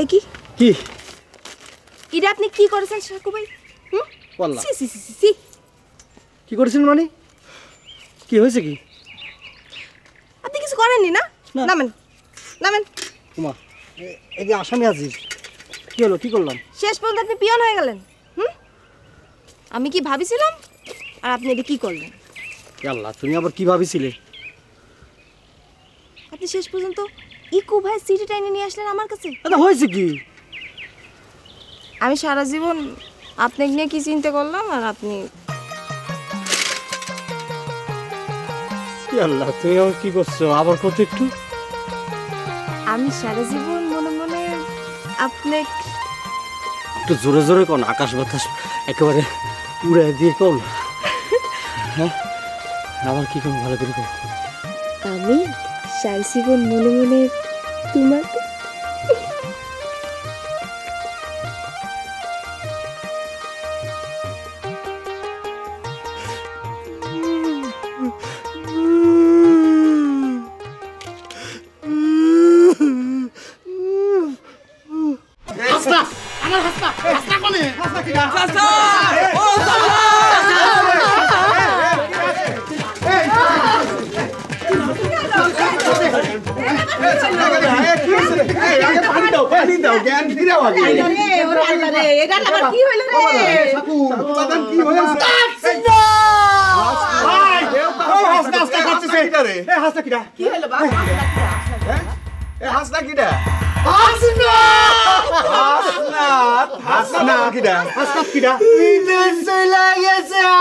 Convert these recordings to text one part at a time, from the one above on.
এ কি কি এটা আপনি কি করেছেন সাকু ভাই? বললাম সি সি সি সি সি কি করেছেন মানে কি হয়েছে কি? আপনি কিছু করেননি না? না। নামেন নামেন। তোমা এই যে আসামি হাজির, কি হলো, কি করলাম? শেষ পর্যন্ত আপনি পিয়ন হয়ে গেলেন। আমি কি ভাবিছিলাম আর আপনি এটা কি করলেন? আল্লাহ, তুমি আবার কি ভাবিছিলে? আপনি শেষ পর্যন্ত ইকু ভাই সিটি টাইনে নিয়ে আসলেন আমার কাছে। আচ্ছা হয়েছে কি? আমি সারা জীবন আপনাকে নিয়ে কি চিন্তা করলাম আর আপনি আল্লাহ, তুমি আবার কি করছো? আবার কত একটু। আমি সারা জীবন মনে মনে আপনি একটু জোরে জোরে কোন, আকাশ বাতাস একেবারে উড়ে দিয়ে কোন। হ্যাঁ আবার কি কোন, ভালো করে কোন। আমি সারা জীবন মনে মনে তোমার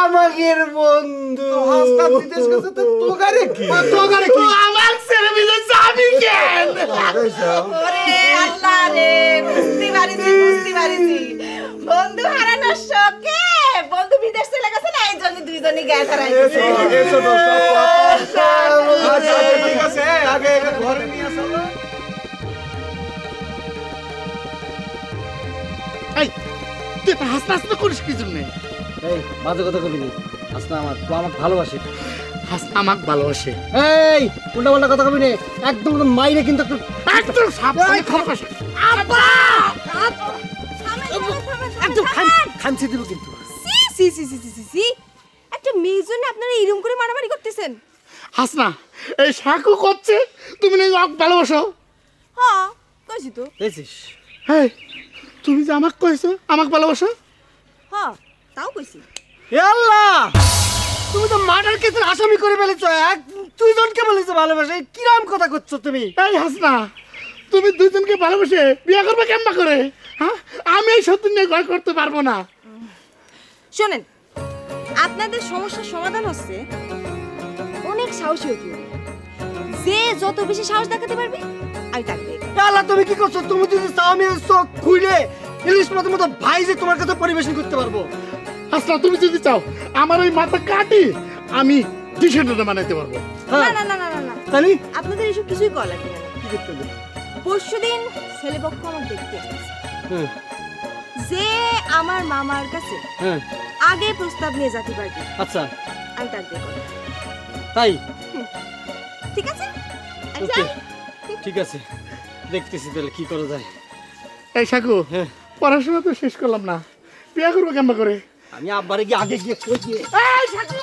আমাদের বন্ধু আমার ছেলে মিলে যাবি কেন? আল্লাহ রে, বুঝতে পারিছি বন্ধু হারানোর শোকে বন্ধু বিদেশ চলে গেছে না, এই জন্য দুইজনই গ্যাস হারাইছে। ঠিক আছে, আগে ঘরে নিয়ে আসো। তুই হাসতে হাসতে করিস কি জন্য? এই বাজে কথা কবি নি, হাসনা আমার তো আমাকে ভালোবাসে। হাসনা আমাকে ভালোবাসে। এই উল্টা পাল্টা কথা কবি নে, একদম তো মাইরে কিন্তু একটু একদম সাবধানে ভালোবাসে। আব্বা! একদম খামছে দিব কিন্তু। সি সি সি সি সি সি একটা মেয়ের জন্য আপনারা এরকম করে মারামারি করতেছেন? হাসনা, এই সাকু করছে তুমি নাকি আমাকে ভালোবাসো? হ্যাঁ কইছি তো। দেখছিস? হ্যাঁ, তুমি যে আমাকে কইছো আমাকে ভালোবাসো? হ্যাঁ তাও কইছি। আল্লাহ, তুমি তো মার্ডার কেসের আসামি করে ফেলেছো। এক দুইজনকে বলেছো ভালোবাসে, কিরাম কথা করছো তুমি? এই হাসনা, তুমি দুইজনকে ভালোবাসে বিয়ে করবে কেমন করে? হ্যাঁ, আমি এই সত্যি নিয়ে ভয় করতে পারবো না। শোনেন, আপনাদের সমস্যার সমাধান হচ্ছে অনেক সাহসী হতে হবে। যে যত বেশি সাহস দেখাতে পারবে আমি তাকে বিয়ে করব। আল্লাহ, তুমি কি করছো? তুমি যদি চাও আমি চোখ খুলে ইলিশ মাছের মতো ভাই যে তোমার কাছে পরিবেশন করতে পারবো। হাসনা, তুমি যদি চাও আমার ওই মাথা কাটি আমি ডিসেন্ডার বানাইতে পারবো। না না না না না না, তাহলে আপনাদের এসব কিছুই করা লাগবে না। কি করতে হবে? পরশুদিন ছেলেপক্ষ আমার দেখতে এসেছে। হ্যাঁ যে আমার মামার কাছে হ্যাঁ, আগে প্রস্তাব নিয়ে যেতে পারবে আচ্ছা আমি তাকে বিয়ে করব। তাই, ঠিক আছে? ওকে ঠিক আছে, দেখতেছি তাহলে কি করা যায়। এই সাকু, হ্যাঁ। পড়াশোনা তো শেষ করলাম না, বিয়ে করবো কেমন করে? আমি আব্বারে গিয়ে আগে গিয়ে কই দিয়ে এই সাকু,